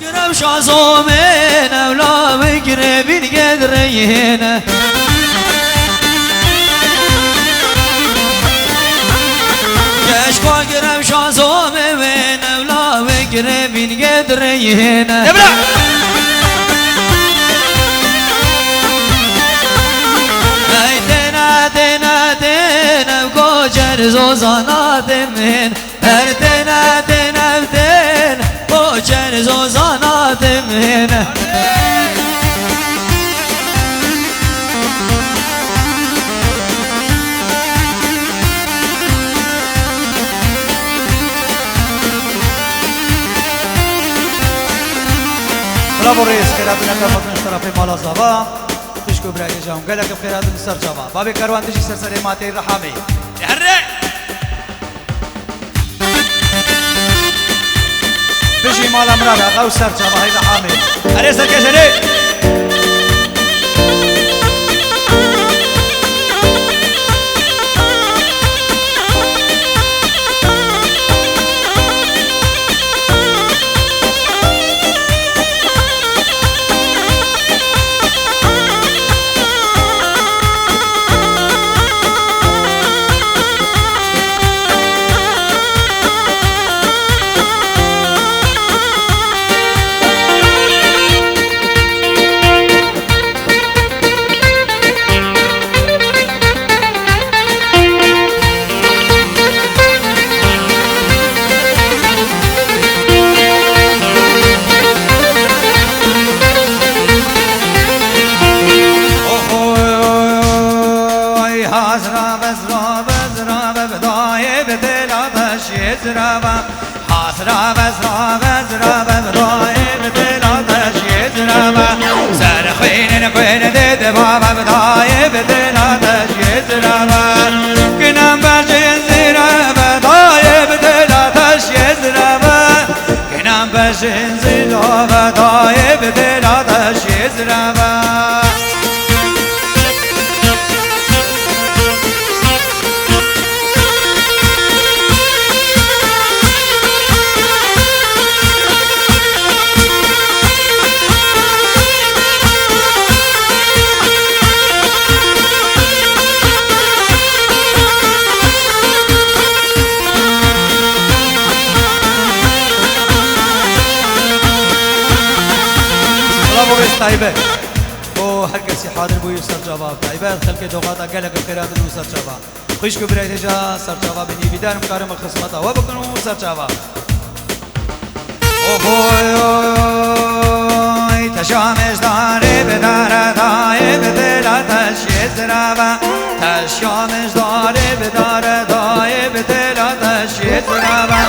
قرب شازومين ولا مقربين قدرين كشكو قرب شازومين ولا مقربين قدرين زوزانات من هردنا دنفتن بوچر زوزانات من برافو رئيس خيراتنا كافة طرفي مالا زوا خشكو براي جاهم قالك بخيرات مستر جوا بابي كروان تجي سرسري ماتي رحامي بيجي مالا مرابع غاو سر جوا هيدا حامي علي سركشري حسرا بزرا بزرا بضايب دلا تشيز ربا سرخين نقين دد بابا بضايب دلا تشيز ربا كنام بجنزير بضايب دلا تشيز ربا كنام بجنزير بضايب دلا تشيز ربا طيبة او هر کسی حاضر بوی سر جواب طيبه خلق دوغاتا گلک خیرات نو سر جواب خوش کو برای جا سر جواب نی بیدارم کارم خدمت و بکنو سر جواب او هوی تشامش داره بدار دای بدل تشیز روا تشامش داره بدار دای بدل تشیز روا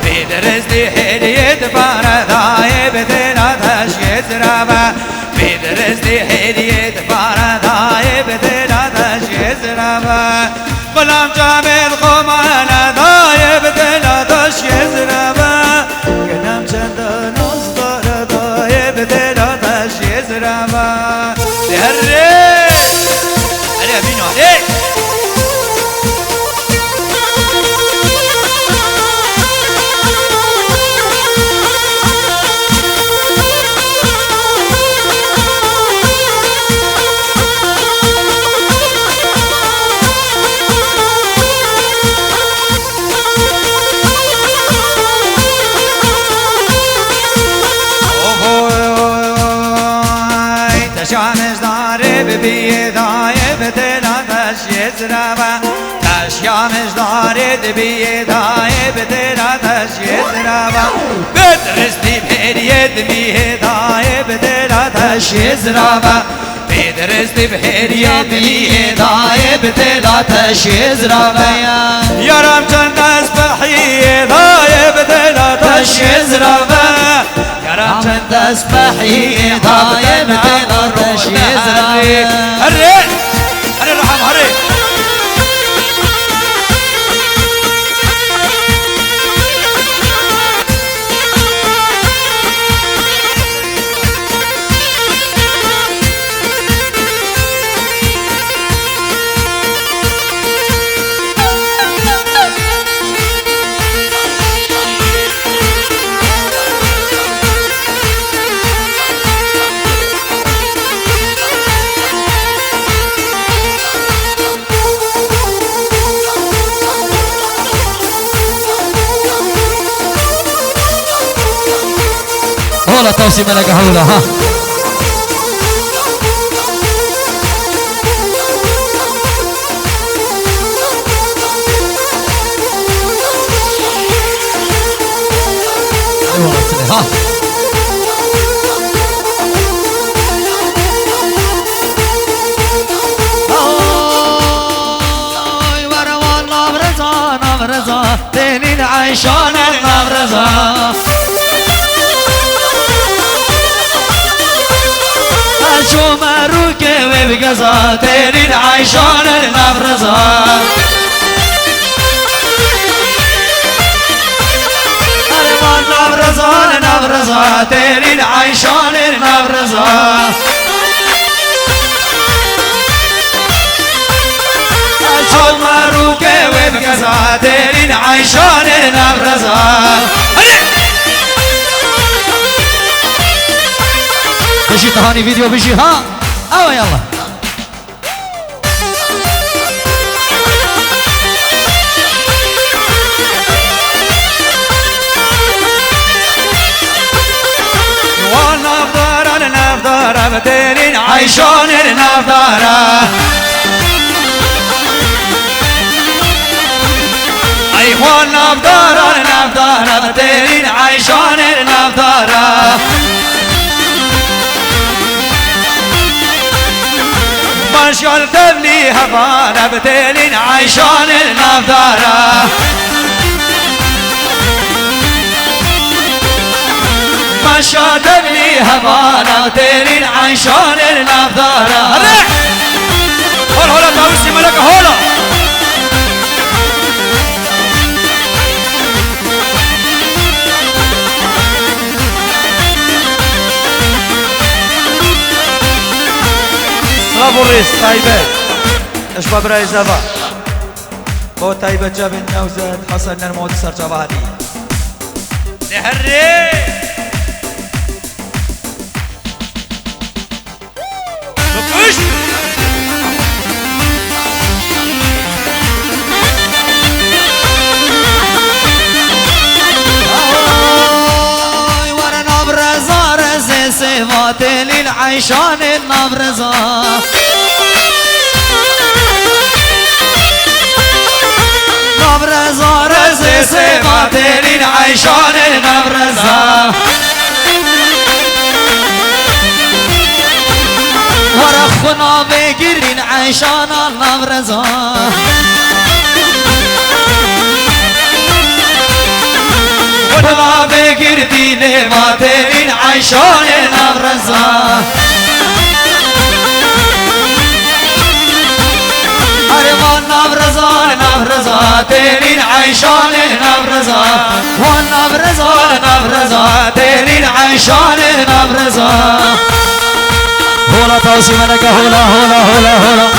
بدرز دی هدیت بار دای بدل تشیز روا بدرز دی هدیت بار دای بدل تشیز روا غلام جامل خمان دای بدل تشیز روا کنم چند نصدار دای بدل تشیز روا هره هره بینو هره تشامش داره ببیه دایه بدلا تشیز روا تشامش داره ببیه دایه بدلا تشیز روا بدرستی بهریه دمیه دایه بدلا تشیز روا بدرستی بهریه دمیه دایه بدلا تشیز روا یارم چند از بحیه دایه بدلا تشیز روا يارم چند اسبحي ضايع بدل تشيز راوي هري هري رحم هري هولا توسي ملك هولا ها ها نبرزا تنين عيشان نبرزا شو مروك وبقزا تنين عيشان نبرزا أرمان نبرزا نبرزا تنين عيشان نبرزا شو مروك وبقزا تنين عيشان نبرزا بشي تهاني فيديو بشي ها او يلا ونفضر نفضر بدين عيشان نفضر ايوان نفضر نفضر بدين عيشان نفضر مشغل تبلي هفانا بتيلين عيشان النفضارة مشغل تبلي هفانا بتيلين عيشان النفضارة هولا هولا تاوسي ملك هولا برافو الرئيس طيبة اشباب رئيس زبا بو طيبة جابن نوزد حسن نرمود سر جوادي نهري بكش ورا نبرزا رزي سيفات للعيشان النبرزا نبرزا رزي سيفات للعيشان النبرزا ورخنا بقرين عيشان النبرزا ورخنا بقردين ماتين عيشان النبرزا أرمان نبرزا نبرزا تيرين عيشان نبرزا ونبرزا نبرزا تيرين عيشان نبرزا هولا توسي ملك هولا هولا هولا هولا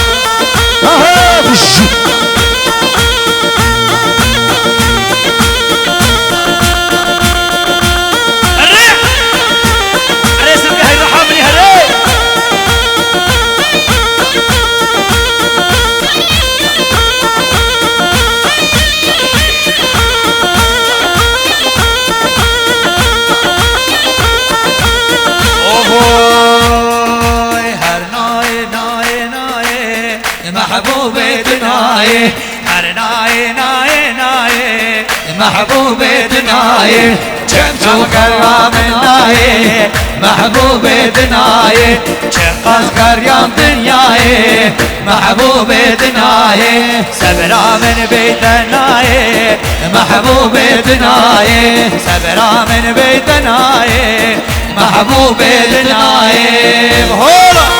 محبوبة دناي هر ناي ناي ناي محبوبة دناي چم کرام ناي محبوبة دناي چقاس كريم دنياي محبوبة دناي سبرا من بيت ناي محبوبة دناي سبرا من بيت ناي محبوبة دناي هولا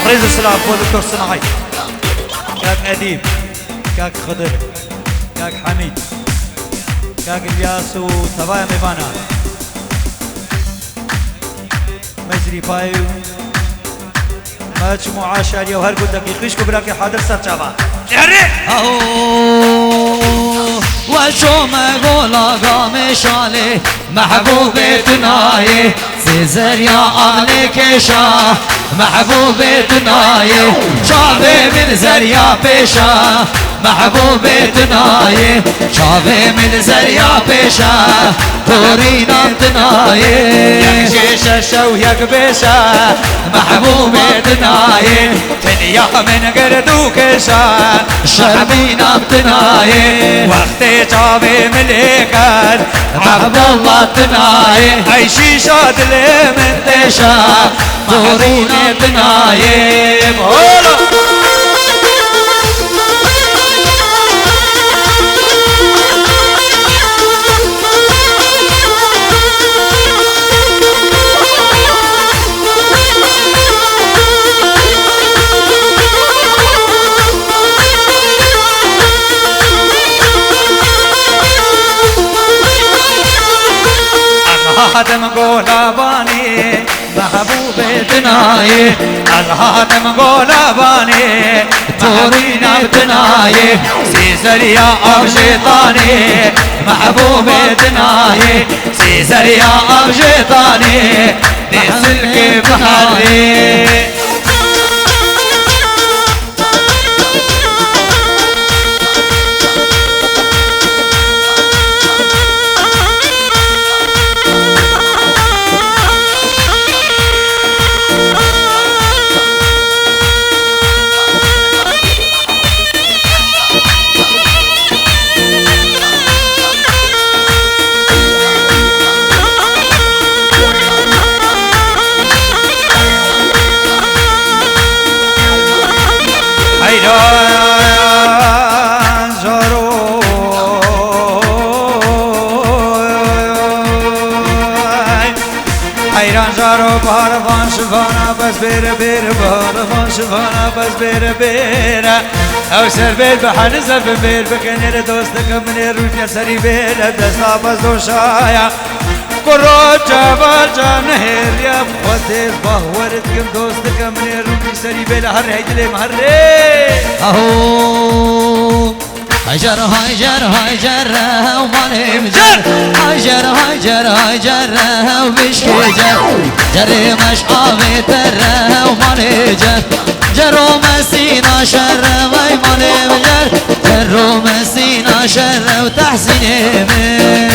رئيس السلام فوق دكتور صناعي كاك أديب كاك خضر كاك حميد كاك الياس وتبايا ميبانا مجري بايو مجموعة شارية وهر قلت لك يخيشكو براكي حاضر سرچابا وشو ما قولا قام شالي محبوبتناي سيزر يا أغلي كشا محبوبتناي شافي من زريا بيشا محبوبتناي شافي من زريا بيشا تورينا تناي يكشيش الشو يكبشا محبوبتناي تنيا من قردو كشا شرمينا تناي وقت جاوي مليكر عبد الله تناي عيشي شاد لي من تشا تورينا تناي الهاتم قولا باني محبوبتناي الهاتم قولا باني تورينا بتناي سيزر يا أب شيطاني محبوبتناي سيزر يا أب شيطاني نسلك بحري حيران جارو بارفان شفانا بس بير بير بارفان شفانا بس بير بير او سر بير بحن زف بير بكنير دوستك من روش يا سري بير دستا بس دوشايا كرو جبل جام نهر يا بخوتيز بهورت كم دوستك من روش سري بير هر هيدلي مهري اهو هاجر هاجر هاجر ومالي مجر هاجر هاجر هاجر وبشكي جر جري مش قابي تر ومالي جر جرو مسينا شر وي مالي مجر جرو مسينا شر وتحسيني من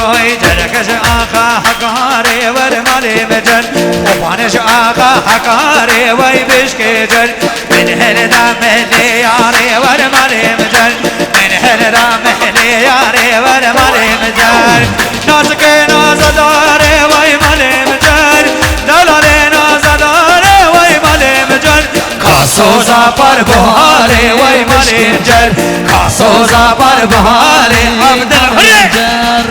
أبوي جركش آخا حكاري ورمالي مجر وبانش آخا حكاري وي بشكي جر من هلدا مهلي ياري ورمالي مجر من هلدا مهلي ياري ورمالي مجر نازكي نازداري وي مالي مجر دلالي نازداري وي مالي مجر كاسوزا پر بهاري وي مالي مجر كاسوزا پر بهاري عبد الحجر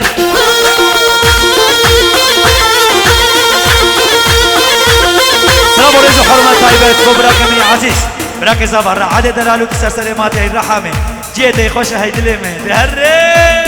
سلام ورزو حرمة طيبة كبرى كمي عزيز براك زبر عدد دلالو كسر سلاماتي الرحمة جيتي خوش هيدلي من دهري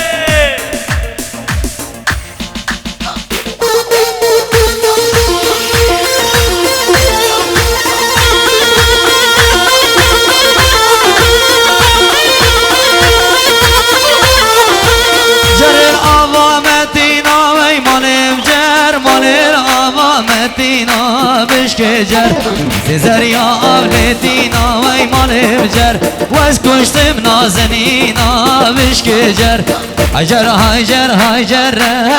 متينا بشكجر زريا أولتينا وي مالي بجر واسكشت منازنينا بشكجر هاجر هاجر هاجر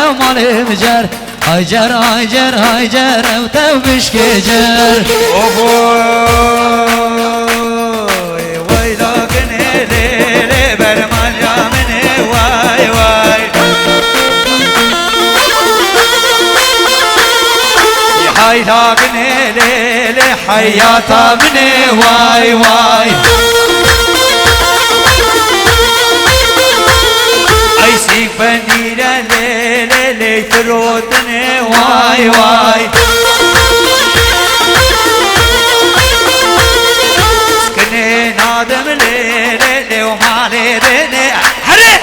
ومالي بجر هاجر هاجر هاجر وتو بشكجر ويلاقني ليلي برمان يا مني واي واي حيلاقني ليلي حياتا مني واي واي ايسيك بني ليلي لي تروتني واي واي سكني نادم ليلي لي ومالي ديني حري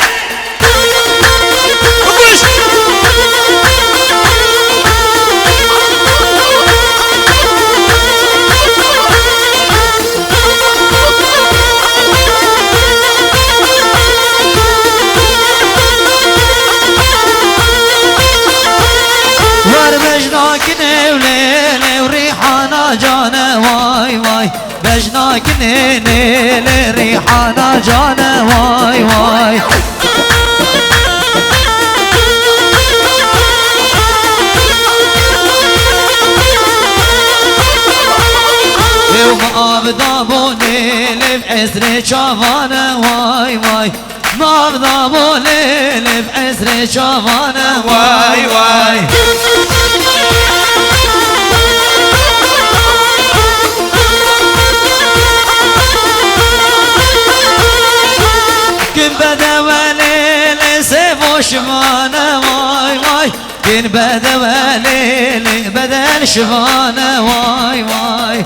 بجناك ليل ريحانة جانا واي واي وما بضابو ليل بعسر شافانا واي واي ما بضابو ليل بعسر شافانا واي واي كن بدا وليل سيف وشفانا واي واي كن بدا وليل بدل شفانا واي واي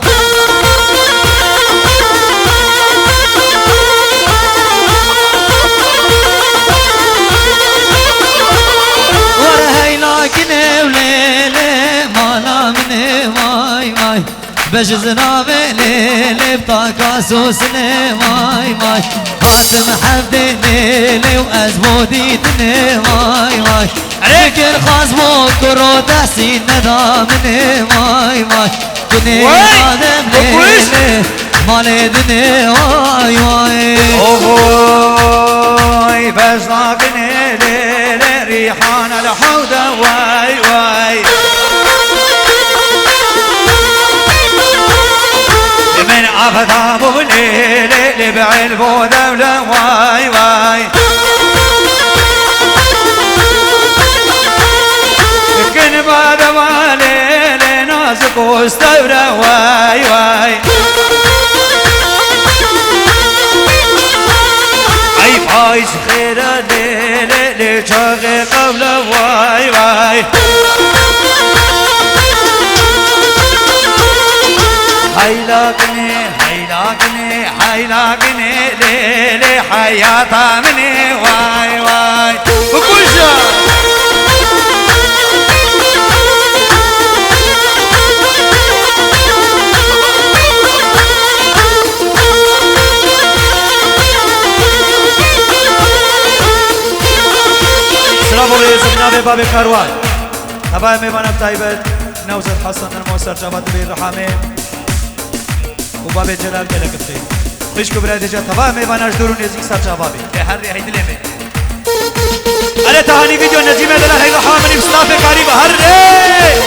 بجزنا بليلي بطاقاسوسني واي واي خاتم حبدي ليلي وأزبوديتني واي واي عليك الخاص بكرو تحسين ندامني واي واي كني آدم ليلي مالدني واي واي اوه بزناقني ليلي ريحان الحودة واي واي من عفتا ابو ليلي بعلب ودولة واي واي كن بعد واليلي نازك واستورة واي واي اي فايز خير ليلي لشاغي قبله واي واي حيلاقني ليلي حياتا مني واي واي وكوشا سلام عليكم جناب باب كاروان هباي ميمانم طيبت نوزل حسن الموسر جابت بي رحامي وباب جلال كلا كتري خشكو برای جا تمام میوانش دورون نزدیک سر جوابی که هر ری هیدلی می اره تهانی ویدیو نجیم دلال هیگا حاملی مصطفی کاری به هر ری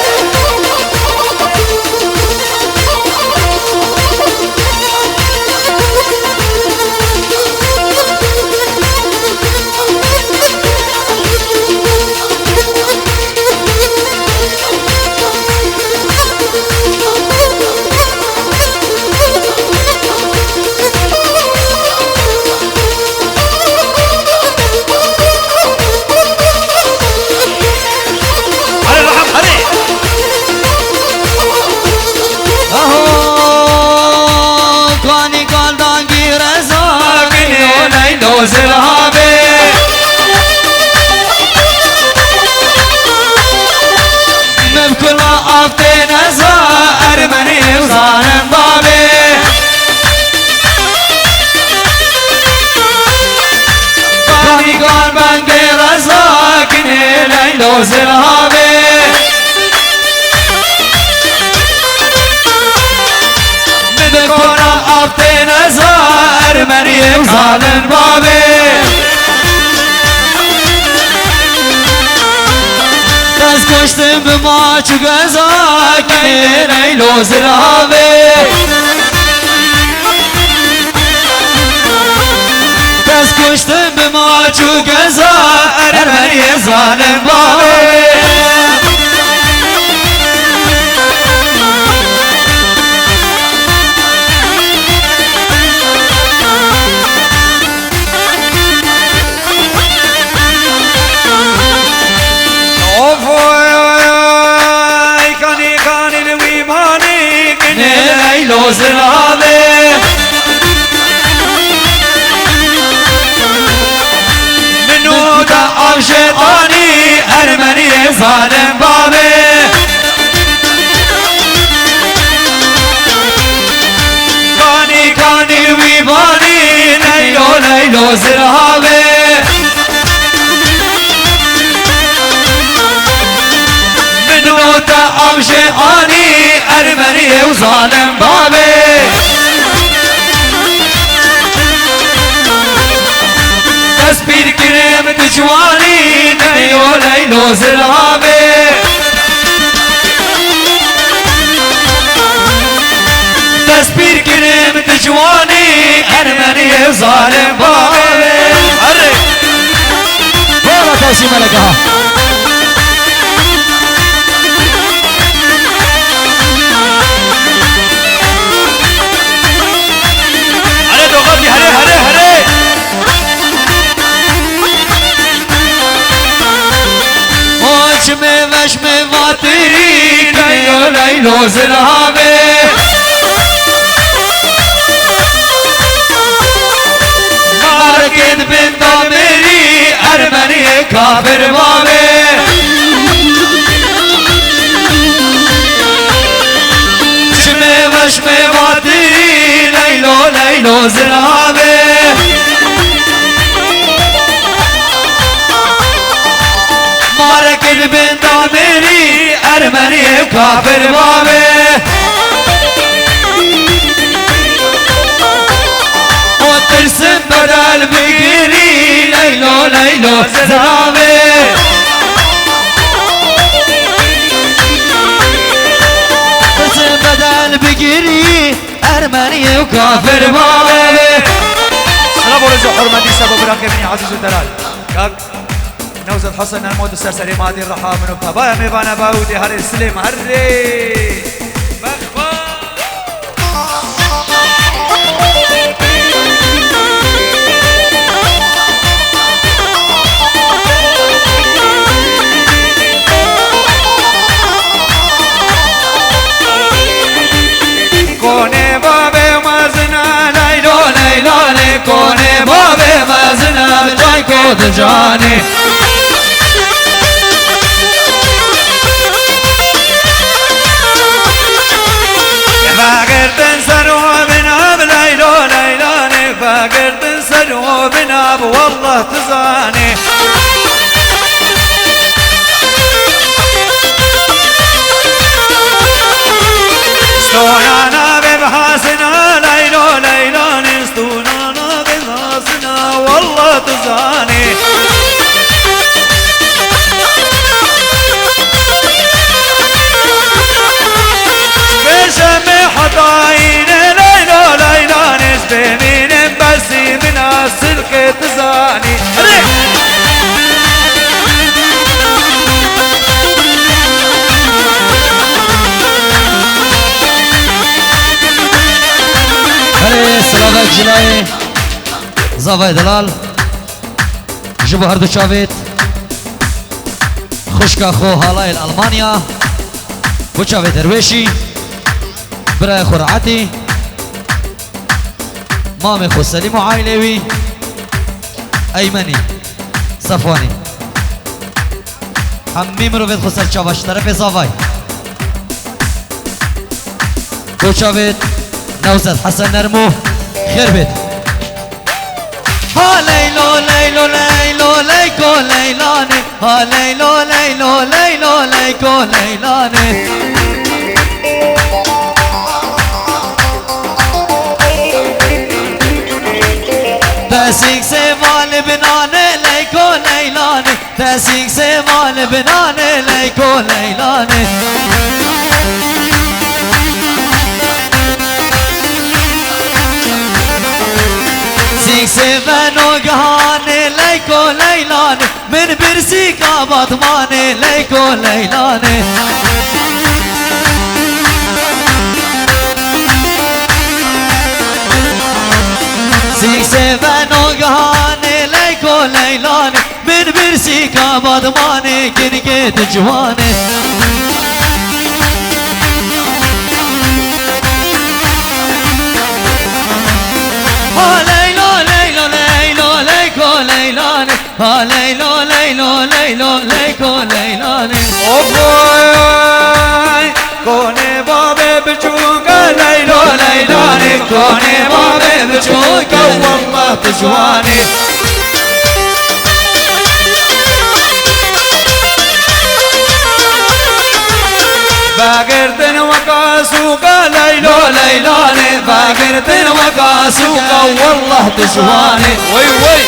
مريم ظالم بابي دست کشتم به ما چو گزاک نیلو زرابی دست کشتم به ما چو گزاک مريم ظالم بابي زرابي منو دعو شيطاني أرمني ظالم بابي كاني ويباني ليلو زرابي منو دعو شيطاني أرمني وظالم بابي تجواني ليلو ليلو زرابي تسبير كريم تجواني أرمني ظالم بابي حرك ولا توسيم لك علي دوغاتي هري هري هري وشمي وشمي واتري ليلو ليلو زرابي ماركت بنت ميري أرمني كافر بابي شمي وشمي واتري ليلو ليلو زرابي ماركت بنت ميري أرمني كافر بابي وترسم بدل بقيري ليلو ليلو زرابي ترسم بدل بقري أرمني كافر بابي سلام ورزق حرمتي سبب راكبني عزيز الدلال كاك نوزة حسن المود السرسري مادي الرحام من بابا ميبانا باودي هري السليم هري بخبا كوني بابي مازنا ليلو ليلاني كوني بابي مازنا بجاي كود جاني فاقر تنسروا بناب ليلو ليلاني فاقر تنسروا بناب والله تزاني ستونانا ببحاسنا ليلو ليلاني ستونانا ببحاسنا والله تزاني بشمي حطاين ليلو ليلاني سبيمين بسي من السلك تزاني هلي سلامك جلاي زافاي دلال جبو هردو شافيت خشكا خو هالاي الألمانيا بو شافيت درويشي براي خو رعاتي مامي خو سليم عايلوي أيمني صفواني حمي مروفيت خو سر شاباش طرف زافاي بو شافيت نوزد حسن نرمو خربت ها ليلو ليلو ليلو ليكو ليلاني ها ليلو ليلو ليلو ليكو ليلاني تسيك سيفال بناني ليكو ليلاني تسيك سيفال بناني ليكو ليلاني سيفنو قهاني ليكو ليلاني من برسيكا بطماني ليكو ليلاني سيفنو قهاني ليكو ليلاني من برسيكا بطماني كنكيت جواني ليلاني ها ليلو ليلو ليلو ليكو ليلاني اوفاي كوني بابي بجوكا ليلو ليلاني كوني بابي بجوكا والله تجواني باقرتن وقاسوكا ليلو ليلاني باقرتن وقاسوكا والله تجواني وي وي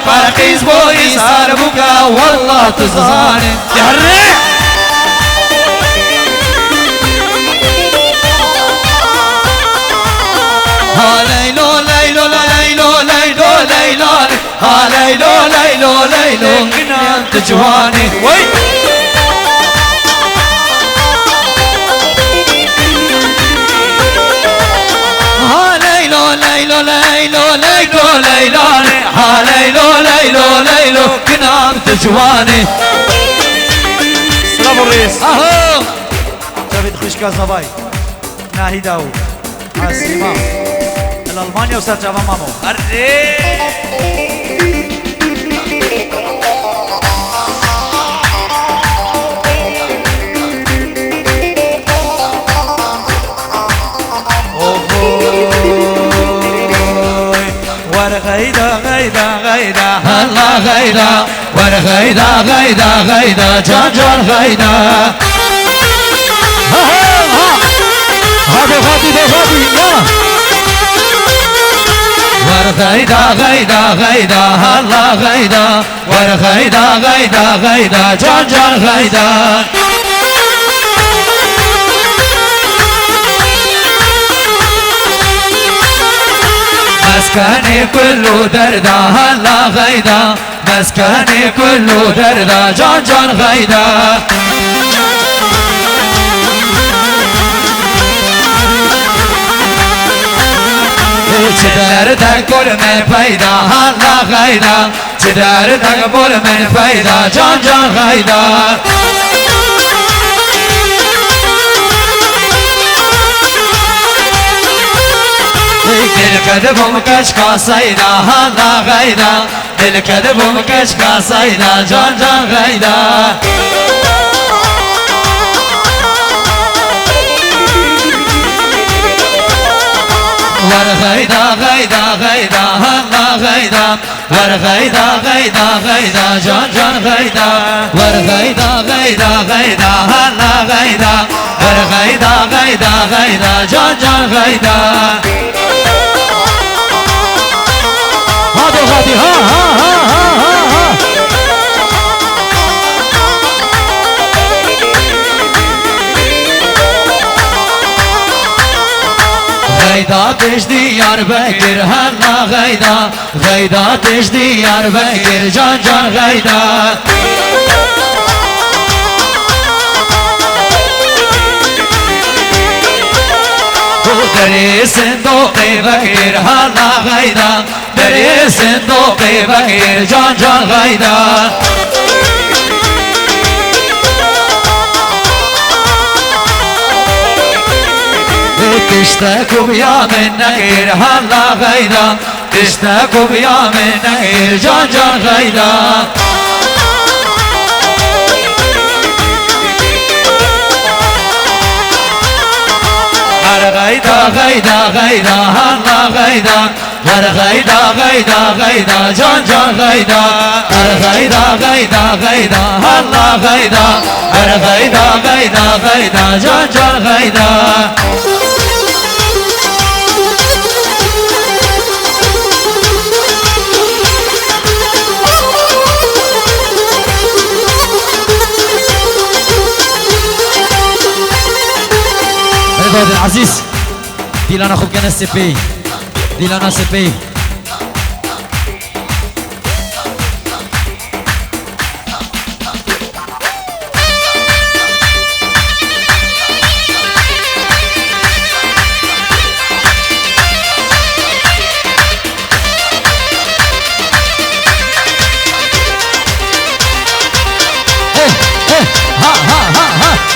فرقيز بوي صار بوكا والله تزاني يا الريح ها ليلو ليلو ليلو ليلو ليلو ها ليلو ليلو ليلو انت جواني وي ها ليلو ليلو ليلو ليلو ليلو ها ليلو ليلو ليلو كنا انت جواني سلام الرئيس اهو جاوید خوشکا زبای ناهیده و عاصمه الألمانيا وسرجابا مامو ورغيدا غيدا غيدا الله غيدا ورغيدا غيدا غيدا جان جان غيدا هذا غادي ورغيدا غيدا غيدا الله غيدا ورغيدا غيدا غيدا جان جان غيدا مسكني كله دردا الله غيدا مسكني كله دردا جان جان غيدا چدردك بول من پیدا الله غيدا چدردك بول من پیدا جان جان غيدا دل كذبهم كشكا سيدا الله غيدا دل كذبهم كشكا سيدا جان جان غيدا ورغيدا غيدا غيدا الله غيدا ورغيدا غيدا غيدا جان جان غيدا ورغيدا غيدا غيدا الله غيدا ورغيدا غيدا غيدا جان جان غيدا هذا غادي ها ها ها ها ها غيدا تجدي يار بكر هلا غيدا غيدا تجدي يار بكر جان جان غيدا دري صندوقي بكر هلا غيدا دري صندوقي بكر جان جان غيدا تشتكوا يا من نغير هلا غيدا تشتكوا يا من نغير جان جان غيدا غيدا غيدا غيدا هلا غيدا غيدا غيدا غيدا جان جان غيدا غيدا غيدا غيدا هلا غيدا غيدا غيدا غيدا جان جان غيدا عباد العزيز دي لنا خوب كان السي بي دي لنا سي بي ها ها ها ها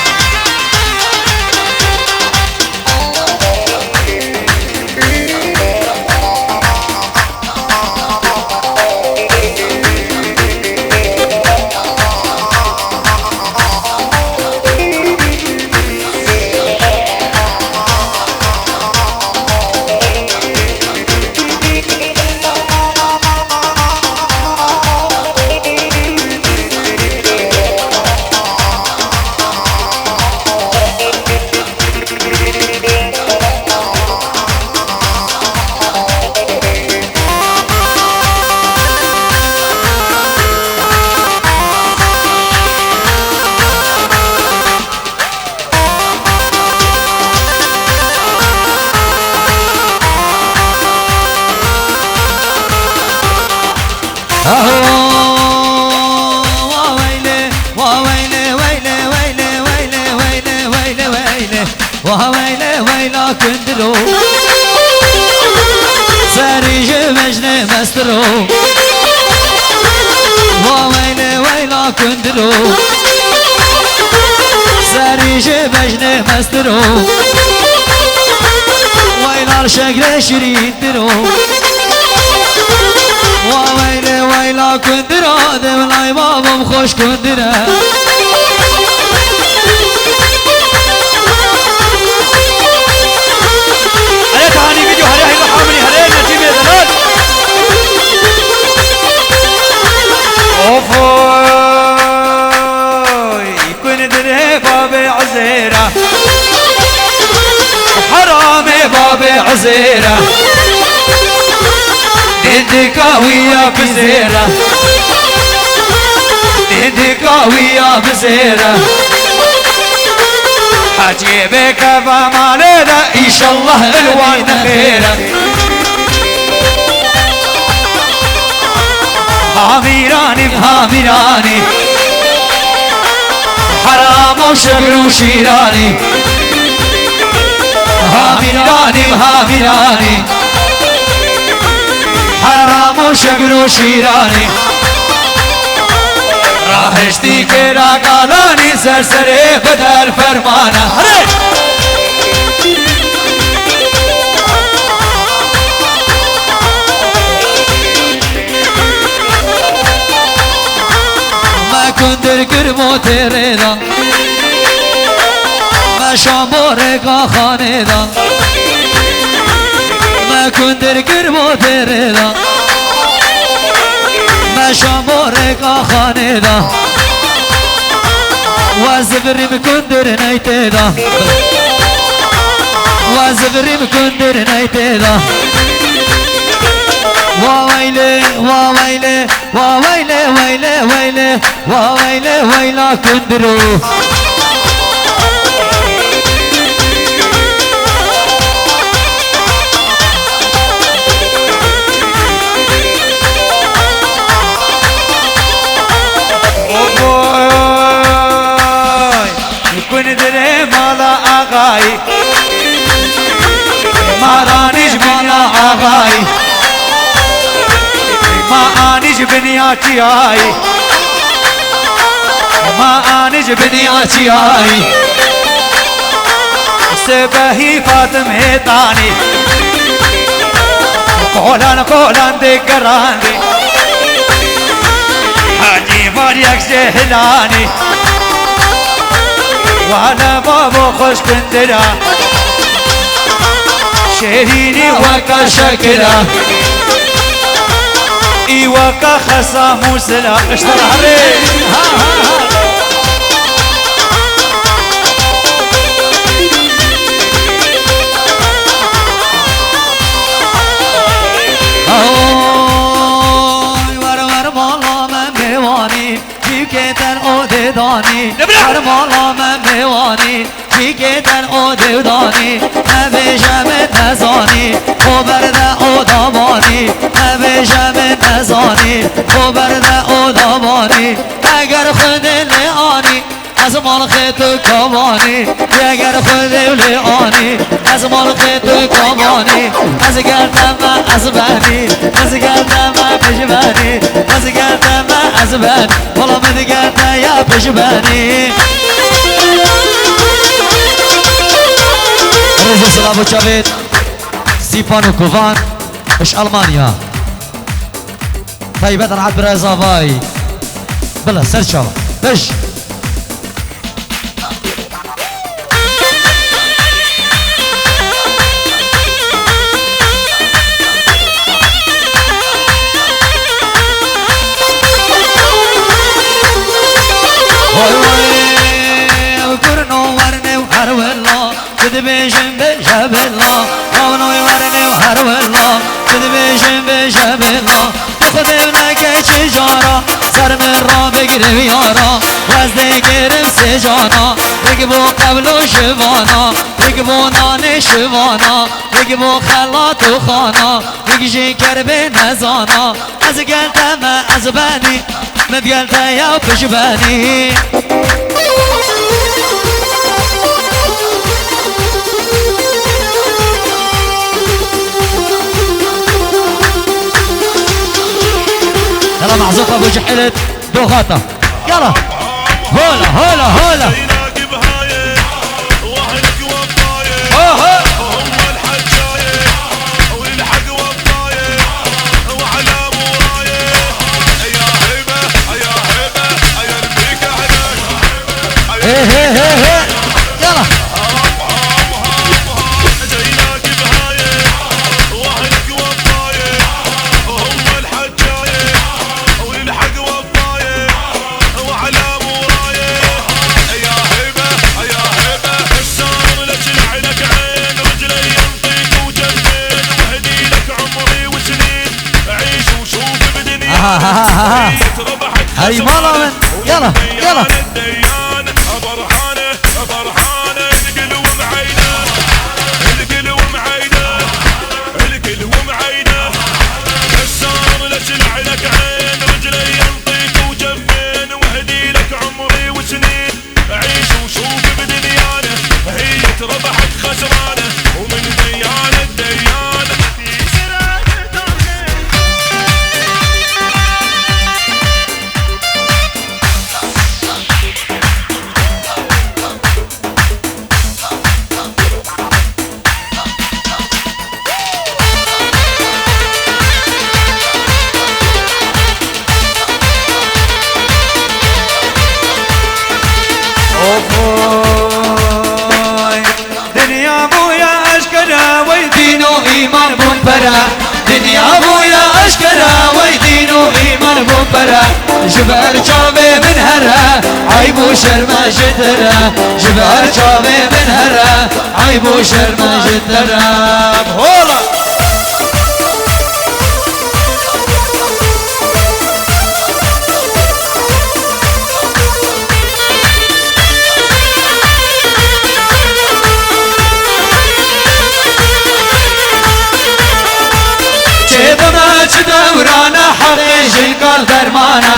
وويلي وويلي ويلي ويلي ويلي ويلي ويلي ويلي وويلي ويلا كندرو سريج مجني مسترو وويلي ويلا كندرو سريج مجني مسترو ويلا الشقر شرين درو وويلي ويلا كندرو دبلاي بابا خوش كندرو هيا تهاني فيديو هيا هيا حاملي هيا نجيب يا زلال اوفوي يكون دري بابي عزيرة حرامي بابي عزيرة ديدي قوية بزيرة ديدي قوية بزيرة حجيبك بمالنا إن شاء الله الوان خيرة هاميراني بهاميراني حرام وشبر وشيراني هاميراني بهاميراني حرام وشبر وشيراني راهشتي كرا قالاني سرسري بدل فرمانا ما كندر قربو تريدا ما شامورك خانيدا ما كندر قربو تريدا ما شامورك خانيدا وزبري مكندر نيتيدا وزبري مكندر نيتيدا وويلي وويلي وويلي ويلي ويلي وويلي ويلا كندرو يكون دري مالا آغاي ما رانيش بنيا آغاي ما آنيش بنياتي آي ما آنيش بنياتي آي سبهي فاطم هيتاني قولان قولان دي قران دي حاجي مريك جهلاني وانا بابو خوش كندرا شهريني وكا شكرا اي وكا خصام وسلا اشتر عليه دانی هر مالا من میوانی بیگیدن او دیودانی همیشه من نزانی او برده او دامانی همیشه من نزانی او برده او دامانی اگر خود لیانی از مال خیتو کامانی اگر خود لیانی از مال خیتو کامانی از گردم من از بنی از گردم من پشبنی از گردم من از بن والا من گردم یا پشبنی رزو سلام و چابید سیپان و کوفان اش المانیا طيب هذا عبد الرزاقاي بلا سرشا بش بيشم بشاب الله قولوا ورني وهرو الله بيشم بشاب الله خذنا كي شجارة سر من را بقرب يارا وزدي قرب سجانا رقبوا قبل شبانا رقبوا نان شبانا رقبوا خلات خانا بگیجی کربه نزانا از گلتا ما از بانی مدگلتا یا پشبانی يلا معزوف ابو جحلت دوغاتا يلا هولا هولا هولا هي هي هي هي يلا هاي مالا من يلا يلا دنيا ابويا اشكرا ويدين وايمان بوبرا جبر جابي من هرا عيب وشرما جدرا جبر جابي من هرا عيب وشرما جدرا هولا دورانا حريش القلب درمانا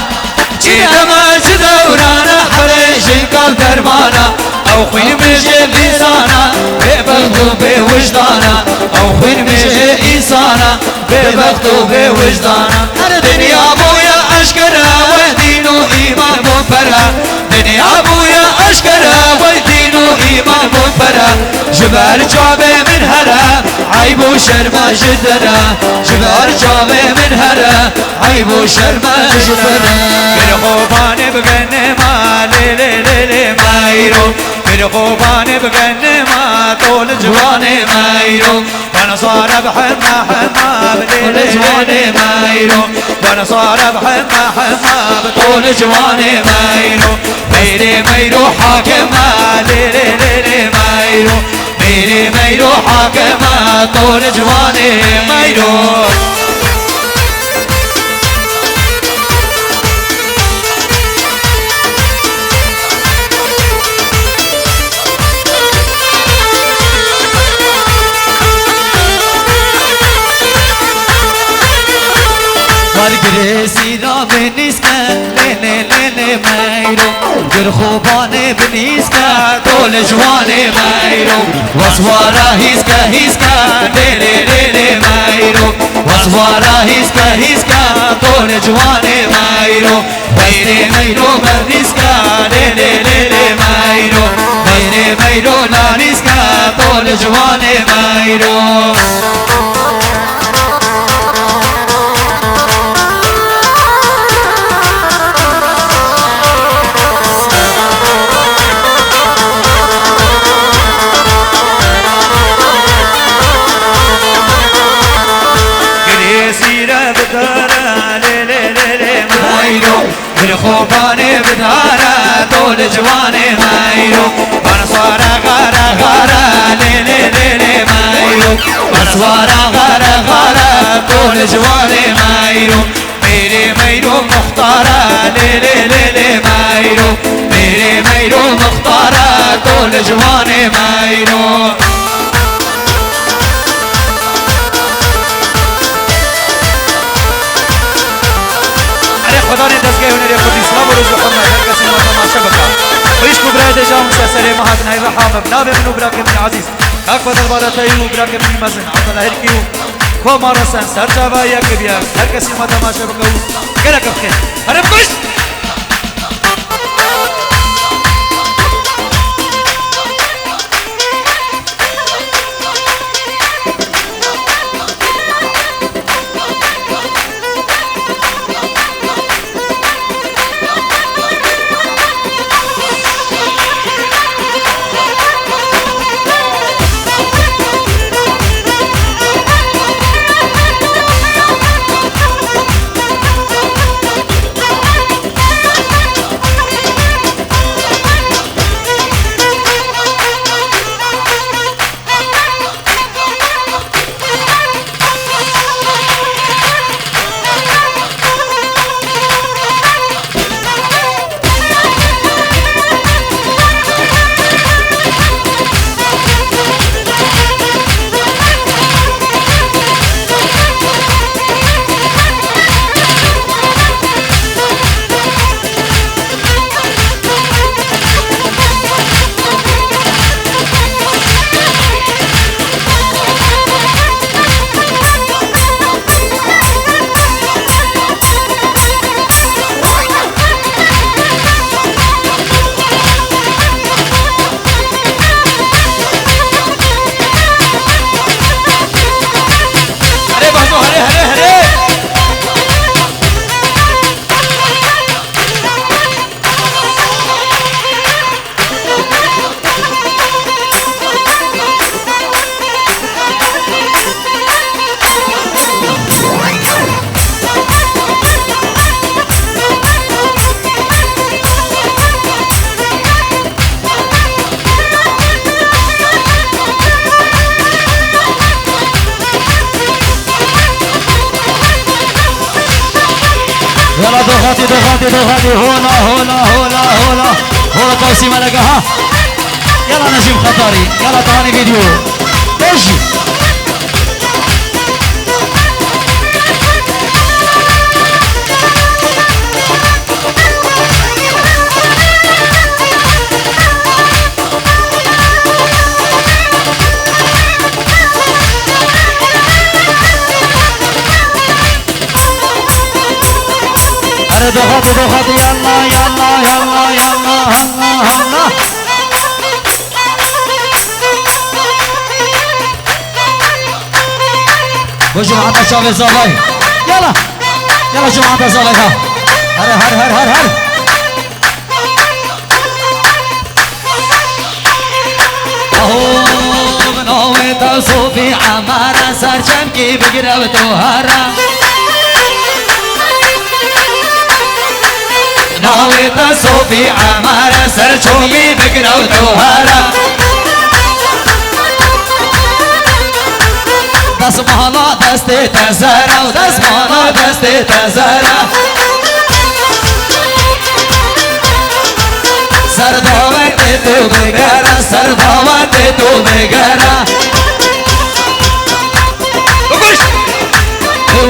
جيدما دورانا حريش القلب درمانا او خوين مجي لسانا ببغضو بوجدانا او خوين مجي انسانا ببغضو بوجدانا دنيا ابويا اشكرا ودينو ايمان مبرا دنيا ابويا اشكرا ودينو ايمان مبرا جبال جابي من هرا عيب وشرما جدنا جبال جابي من هرا عيب وشرما جدنا بالخوفان بغني ما ليلي ليلي ما يرو بالخوفان بغني ما طول جواني ما يرو وانا صار بحما حما بليلي جواني ما يرو وانا صار بحما حما بطول جواني ما يرو ميري ميرو حاكما ليلي ليلي ما يرو ميري ميرو حاكما طول جواني ما يرو ورقرسي رامي نسكا ليلي ليلي مايرو قرخوباني بنيسكا طول جواني مايرو وصوارا هيسكا هيسكا ليلي ليلي مايرو وصوارا هيسكا هيسكا طول جواني مايرو ميري ميرو مرنسكا ليلي ليلي مايرو ميري ميرو نانسكا طول جواني مايرو بالخوفاني بدارا طول جواني مايرو بنصارا غارا غارا ليلي ليلي مايرو بنصارا غارا غارا طول جواني مايرو ميري ميرو مختارا ليلي ليلي مايرو ميري ميرو مختارا طول جواني مايرو ويشكو براي دجا مسلسل مهات ناي رحام بنابي منو براك من عزيز كاك بدل بادا تايو براك من مزن عطل هركيو كو مارسان سرچاوا يا كبيا هر کسی ما تماشا بکو گلک بخیر هرم کش يلا ضغطي ضغطي ضغطي هولا هولا هولا هولا هولا توسيمة لقاها يلا نجيب خطاري يلا تعالي فيديو اجي ضغطي ضغطي يلا يلا يلا يلا هلا هلا وجماعة الشعب الزواي يلا يلا جماعة الزواي هر هر هر هر هر اهو بنوي توصوفي عمارة سرجم كي بقرب توهرة ناوي تصوفي عمارة سرچوبي بقرو توهارة دسمالا دستي تزارة ودسمالا دستي تزارة سردوك تتو بقرة سردوك تتو بقرة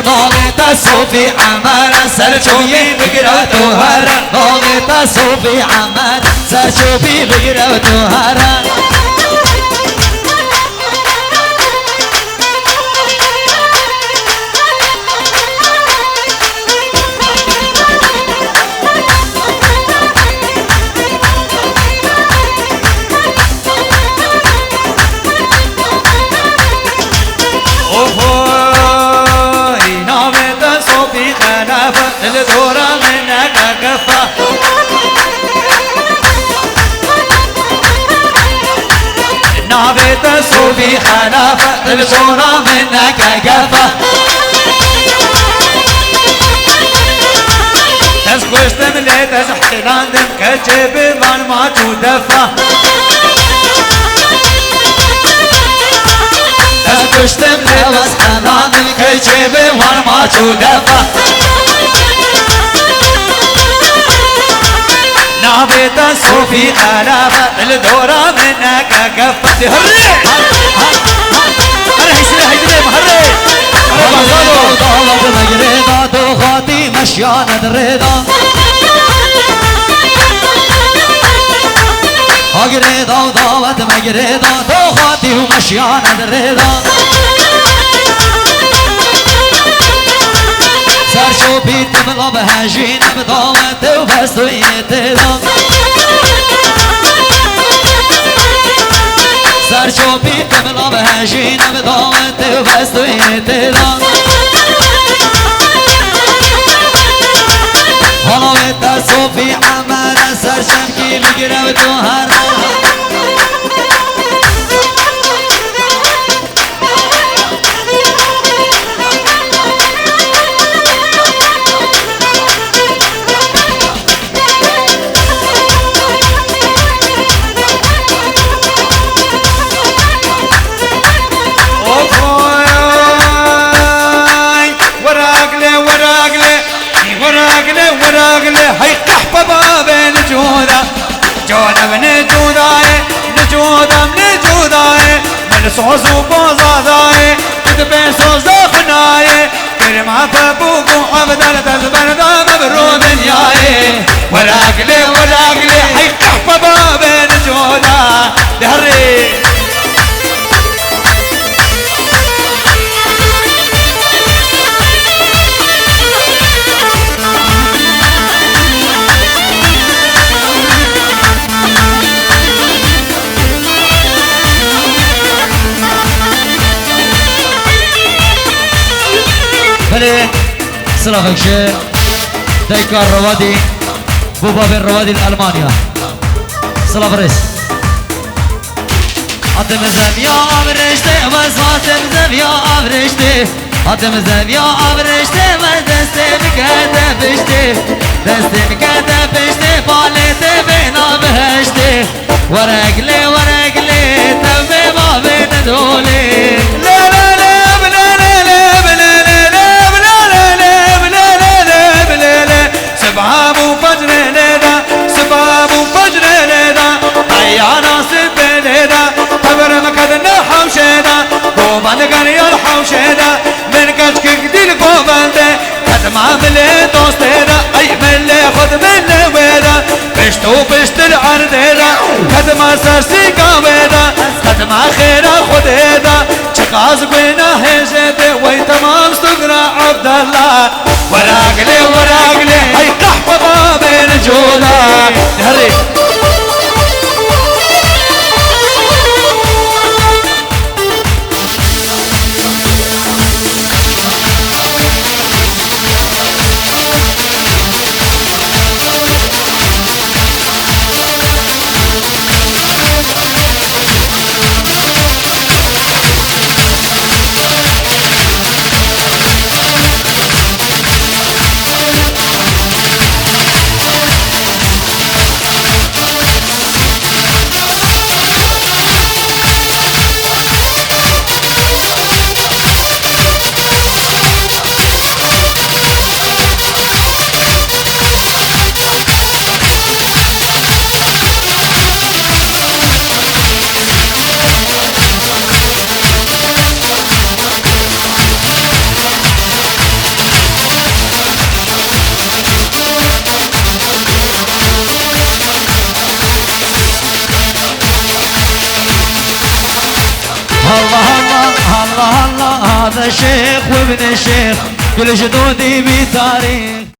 ناوي تصوفي عمارة سرچوبي بقرو توهارة ناوي تصوفي عمارة سرچوبي بقرو توهارة الدورة منك كفة نابت صوفي خلافة الدورة منك كفة تسكوشتم لي تزحتلاندم كجيب من ما تدفة تسكوشتم لي تزحتلاندم كجيب من ما تدفة نابت صوفي خلافة الدورة منك كفة هري هري هيدري هري ضغط مجريضة تغطي مشيانة الرضا اقريضا وضاوت مقريضا توخاتي ومشيانة الريضا سر شوبي تملا بهاجين بضاوت وبستو يتضا سر شوبي تملا بهاجين بضاوت وبستو يتضا هلاوت صوفي عمل سر شمكي بقرب دوهر هاي قحبة بابين جودة جودة من جودة نجودة من جودة من صوص وبوزادة تتبين صوص خناية كرمها فبوكو عبدالة تزبرنا مبرود نياي وراقلي وراقلي هاي قحبة بابين جودة دهري بله سلافك شير دايكار روادي بوبا بن روادي الألمانيا سلاف ريس أتم زبيا أبرشتي وزاتم زبيا أبرشتي أتم زبيا أبرشتي ودستي بكده بشتي دستي بكده بشتي بالتي بينا بهشتي ورقلي ورقلي تبي ما بين دولي لا لا لا سباب وفجر ليدا سباب وفجر ليدا هيا ناصب ليدا قبر مكدنا حوشيدا قوبان قرية الحوشيدا من كشك قديل قوبان ده قد ما ملي دوستيدا اي ملي خد ملي ويدا بشتو بشت العرديدا قد ما سرسي قاويدا قد ما خيرا خديدا چقاز قوينا هيجيدي وي تمام سقرا عبد الله وراقلي وراقلي هاي قحبة بين جودا هري هذا شيخ وابن شيخ كل جدودي بتاريخ